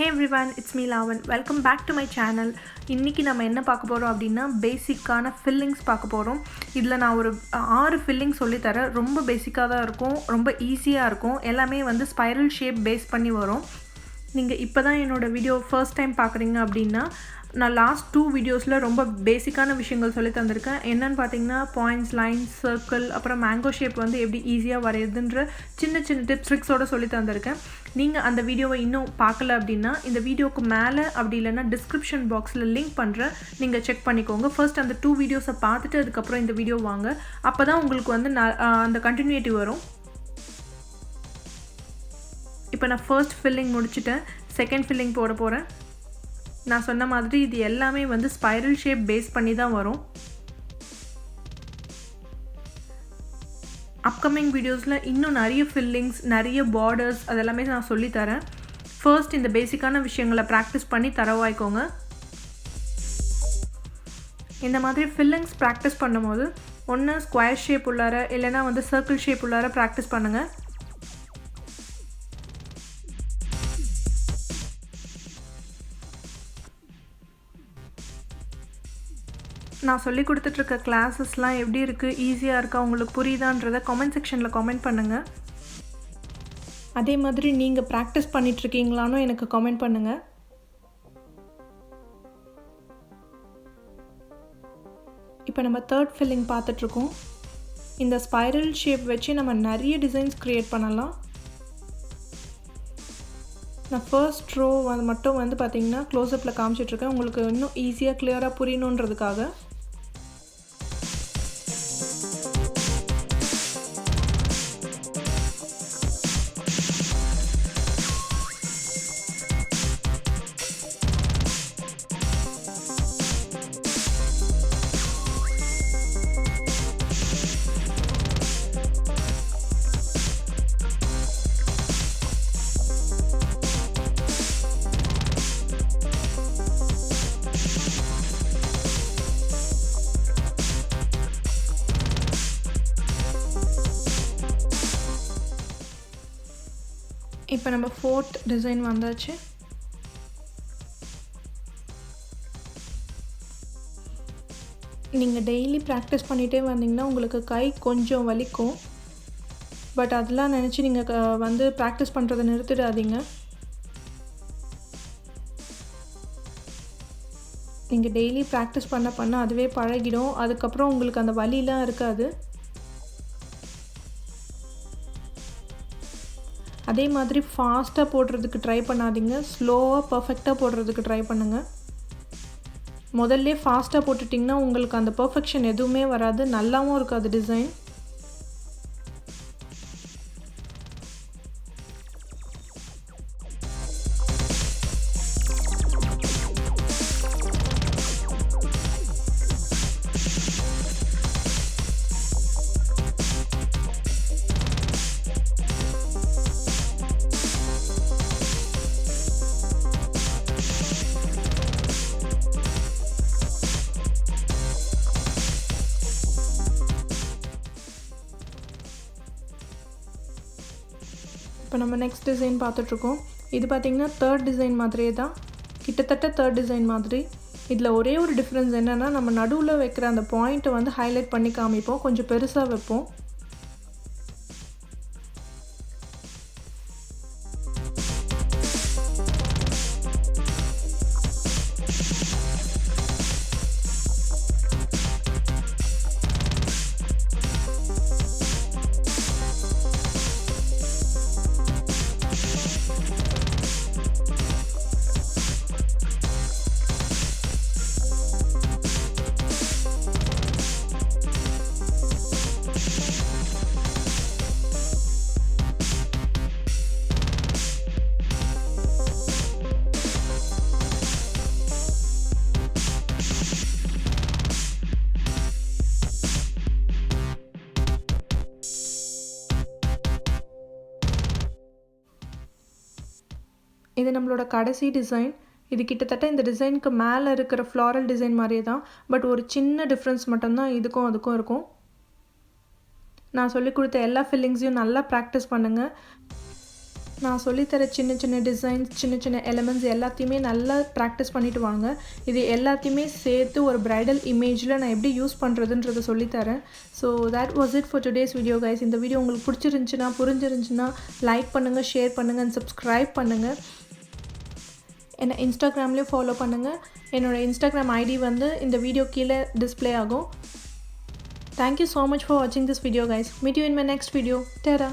Hey everyone, it's me Lavan. Welcome back to my channel. இன்னைக்கு நம்ம என்ன பார்க்க போறோம் அப்படினா பேசிக்கான ஃபில்லிங்ஸ் பார்க்க போறோம். இதுல நான் ஒரு 6 ஃபில்லிங் சொல்லி தரேன். ரொம்ப பேசிக்கா தான் இருக்கும். ரொம்ப ஈஸியா இருக்கும். எல்லாமே வந்து ஸ்பைரல் ஷேப் பேஸ் பண்ணி வரும். நீங்க இப்போதான் என்னோட வீடியோ ஃபர்ஸ்ட் டைம் பார்க்குறீங்க அப்படின்னா நான் லாஸ்ட் 2 வீடியோஸில் ரொம்ப பேசிக்கான விஷயங்கள் சொல்லி தந்திருக்கேன். என்னென்னு பார்த்தீங்கன்னா பாயிண்ட்ஸ், லைன்ஸ், சர்க்கிள், அப்புறம் மேங்கோ ஷேப் வந்து எப்படி ஈஸியாக வரையுதுன்ற சின்ன சின்ன டிப்ஸ் ட்ரிக்ஸோடு சொல்லி தந்திருக்கேன். நீங்கள் அந்த வீடியோவை இன்னும் பார்க்கல அப்படின்னா இந்த வீடியோவுக்கு மேலே அப்படி இல்லைன்னா டிஸ்கிரிப்ஷன் பாக்ஸில் லிங்க் பண்ணுறேன், நீங்கள் செக் பண்ணிக்கோங்க. ஃபர்ஸ்ட் அந்த 2 வீடியோஸை பார்த்துட்டு அதுக்கப்புறம் இந்த வீடியோ வாங்க. அப்போ தான் உங்களுக்கு வந்து அந்த கண்டினியூட்டி வரும். இப்போ நான் ஃபர்ஸ்ட் ஃபில்லிங் முடிச்சுட்டேன். செகண்ட் ஃபில்லிங் போட போகிறேன். நான் சொன்ன மாதிரி இது எல்லாமே வந்து ஸ்பைரல் ஷேப் பேஸ் பண்ணி தான் வரும். அப்கமிங் வீடியோஸில் இன்னும் நிறைய ஃபில்லிங்ஸ், நிறைய பார்டர்ஸ் அதெல்லாமே நான் சொல்லித்தரேன். ஃபர்ஸ்ட் இந்த பேசிக்கான விஷயங்களை ப்ராக்டிஸ் பண்ணி தரவாய்க்கோங்க. இந்த மாதிரி ஃபில்லிங்ஸ் ப்ராக்டிஸ் பண்ணும்போது ஒன்று ஸ்கொயர் ஷேப் உள்ளார இல்லைனா வந்து சர்க்கிள் ஷேப் உள்ளார ப்ராக்டிஸ் பண்ணுங்கள். நான் சொல்லி கொடுத்துட்ருக்க கிளாஸஸ்லாம் எப்படி இருக்குது, ஈஸியாக இருக்கா, உங்களுக்கு புரியுதான்றதை கமெண்ட் செக்ஷனில் கமெண்ட் பண்ணுங்கள். அதே மாதிரி நீங்கள் ப்ராக்டிஸ் பண்ணிகிட்ருக்கீங்களான்னு எனக்கு கமெண்ட் பண்ணுங்கள். இப்போ நம்ம தேர்ட் ஃபில்லிங் பார்த்துட்ருக்கோம். இந்த ஸ்பைரல் ஷேப் வச்சு நம்ம நிறைய டிசைன்ஸ் க்ரியேட் பண்ணலாம். நான் ஃபர்ஸ்ட் ரோ மட்டும் வந்து பார்த்திங்கன்னா க்ளோஸ்அப்பில் காமிச்சிட்ருக்கேன், உங்களுக்கு இன்னும் ஈஸியாக கிளியராக புரியணுன்றதுக்காக. இப்போ நம்ம ஃபோர்த் டிசைன் வந்தாச்சு. நீங்கள் டெய்லி ப்ராக்டிஸ் பண்ணிகிட்டே வந்தீங்கன்னா உங்களுக்கு கை கொஞ்சம் வலிக்கும். பட் அதெல்லாம் நினச்சி நீங்கள் வந்து ப்ராக்டிஸ் பண்ணுறதை நிறுத்திடாதீங்க. நீங்கள் டெய்லி ப்ராக்டிஸ் பண்ண அதுவே பழகிடும். அதுக்கப்புறம் உங்களுக்கு அந்த வலிலாம் இருக்காது. அதே மாதிரி ஃபாஸ்ட்டாக போடுறதுக்கு ட்ரை பண்ணாதீங்க. ஸ்லோவாக பர்ஃபெக்டாக போடுறதுக்கு ட்ரை பண்ணுங்கள். முதல்ல ஃபாஸ்ட்டாக போட்டுட்டிங்கன்னா உங்களுக்கு அந்த பர்ஃபெக்ஷன் எதுவுமே வராது, நல்லாவும் இருக்காது டிசைன். இப்போ நம்ம நெக்ஸ்ட் டிசைன் பார்த்துட்ருக்கோம். இது பார்த்திங்கன்னா தேர்ட் டிசைன் மாதிரியே தான், கிட்டத்தட்ட தேர்ட் டிசைன் மாதிரி. இதில் ஒரே ஒரு டிஃப்ரென்ஸ் என்னென்னா நம்ம நடுவில் வைக்கிற அந்த பாயிண்ட்டை வந்து ஹைலைட் பண்ணி காமிப்போம், கொஞ்சம் பெருசாக வைப்போம். இது நம்மளோட கடைசி டிசைன். இது கிட்டத்தட்ட இந்த டிசைனுக்கு மேலே இருக்கிற ஃப்ளாரல் டிசைன் மாதிரியே தான், பட் ஒரு சின்ன டிஃப்ரென்ஸ் மட்டும்தான் இதுக்கும் அதுக்கும் இருக்கும். நான் சொல்லிக் கொடுத்த எல்லா ஃபில்லிங்ஸையும் நல்லா ப்ராக்டிஸ் பண்ணுங்கள். நான் சொல்லித்தர சின்ன சின்ன டிசைன்ஸ், சின்ன சின்ன எலிமெண்ட்ஸ் எல்லாத்தையுமே நல்லா ப்ராக்டிஸ் பண்ணிவிட்டு வாங்க. இது எல்லாத்தையுமே சேர்த்து ஒரு ப்ரைடல் இமேஜில் நான் எப்படி யூஸ் பண்ணுறதுன்றதை சொல்லித்தரேன். So that was it for today's video guys. இந்த வீடியோ உங்களுக்கு பிடிச்சிருந்துச்சுன்னா, புரிஞ்சிருந்துச்சுன்னா லைக் பண்ணுங்கள், ஷேர் பண்ணுங்கள் அண்ட் சப்ஸ்கிரைப் பண்ணுங்கள். என்னை இன்ஸ்டாகிராம்லேயும் ஃபாலோ பண்ணுங்கள். என்னோடய இன்ஸ்டாகிராம் ஐடி வந்து இந்த வீடியோ கீழே டிஸ்பிளே ஆகும். Thank you so much for watching this video guys. Meet you in my next video. Ta-da!